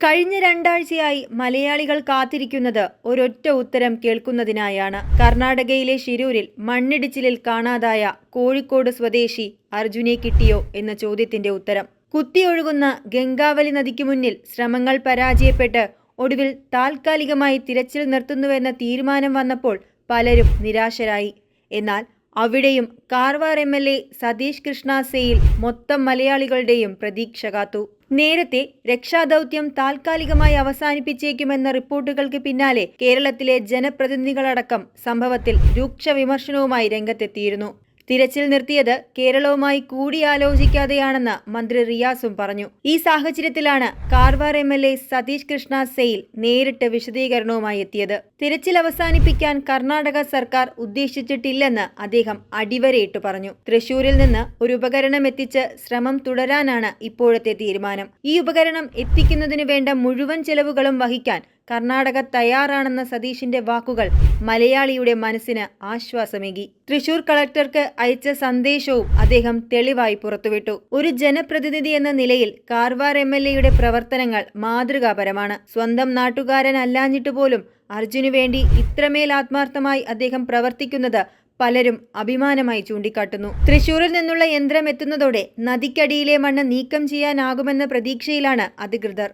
കഴിഞ്ഞ രണ്ടാഴ്ചയായി മലയാളികൾ കാത്തിരിക്കുന്നത് ഒരൊറ്റ ഉത്തരം കേൾക്കുന്നതിനായാണ്. കർണാടകയിലെ ശിരൂരിൽ മണ്ണിടിച്ചിലിൽ കാണാതായ കോഴിക്കോട് സ്വദേശി അർജുനെ കിട്ടിയോ എന്ന ചോദ്യത്തിന്റെ ഉത്തരം. കുത്തിയൊഴുകുന്ന ഗംഗാവലി നദിക്ക് മുന്നിൽ ശ്രമങ്ങൾ പരാജയപ്പെട്ട് ഒടുവിൽ താൽക്കാലികമായി തിരച്ചിൽ നിർത്തുന്നുവെന്ന തീരുമാനം വന്നപ്പോൾ പലരും നിരാശരായി. എന്നാൽ അവിടെയും കാർവാർ MLA സതീഷ് കൃഷ്ണ സെയിൽ മൊത്തം മലയാളികളുടെയും പ്രതീക്ഷ കാത്തു. നേരത്തെ രക്ഷാദൗത്യം താൽക്കാലികമായി അവസാനിപ്പിച്ചേക്കുമെന്ന റിപ്പോർട്ടുകൾക്ക് പിന്നാലെ കേരളത്തിലെ ജനപ്രതിനിധികളടക്കം സംഭവത്തിൽ രൂക്ഷ വിമർശനവുമായി രംഗത്തെത്തിയിരുന്നു. തിരച്ചിൽ നിർത്തിയത് കേരളവുമായി കൂടിയാലോചിക്കാതെയാണെന്ന് മന്ത്രി റിയാസും പറഞ്ഞു. ഈ സാഹചര്യത്തിലാണ് കാർവാർ MLA സതീഷ് കൃഷ്ണ സെയിൽ നേരിട്ട് വിശദീകരണവുമായി എത്തിയത്. തിരച്ചിൽ അവസാനിപ്പിക്കാൻ കർണാടക സർക്കാർ ഉദ്ദേശിച്ചിട്ടില്ലെന്ന് അദ്ദേഹം അടിവരയിട്ട് പറഞ്ഞു. തൃശൂരിൽ നിന്ന് ഒരു ഉപകരണം എത്തിച്ച് ശ്രമം തുടരാനാണ് ഇപ്പോഴത്തെ തീരുമാനം. ഈ ഉപകരണം എത്തിക്കുന്നതിനു വേണ്ട മുഴുവൻ ചെലവുകളും വഹിക്കാൻ കർണാടക തയ്യാറാണെന്ന സതീഷിന്റെ വാക്കുകൾ മലയാളിയുടെ മനസ്സിന് ആശ്വാസമേകി. തൃശൂർ കളക്ടർക്ക് അയച്ച സന്ദേശവും അദ്ദേഹം തെളിവായി പുറത്തുവിട്ടു. ഒരു ജനപ്രതിനിധി എന്ന നിലയിൽ കാർവാർ MLAയുടെ പ്രവർത്തനങ്ങൾ മാതൃകാപരമാണ്. സ്വന്തം നാട്ടുകാരനല്ലാഞ്ഞിട്ട് പോലും അർജുനു വേണ്ടി ഇത്രമേൽ ആത്മാർത്ഥമായി അദ്ദേഹം പ്രവർത്തിക്കുന്നത് പലരും അഭിമാനമായി ചൂണ്ടിക്കാട്ടുന്നു. തൃശൂരിൽ നിന്നുള്ള യന്ത്രം എത്തുന്നതോടെ നദിക്കടിയിലെ മണ്ണ് നീക്കം ചെയ്യാനാകുമെന്ന പ്രതീക്ഷയിലാണ് അധികൃതർ.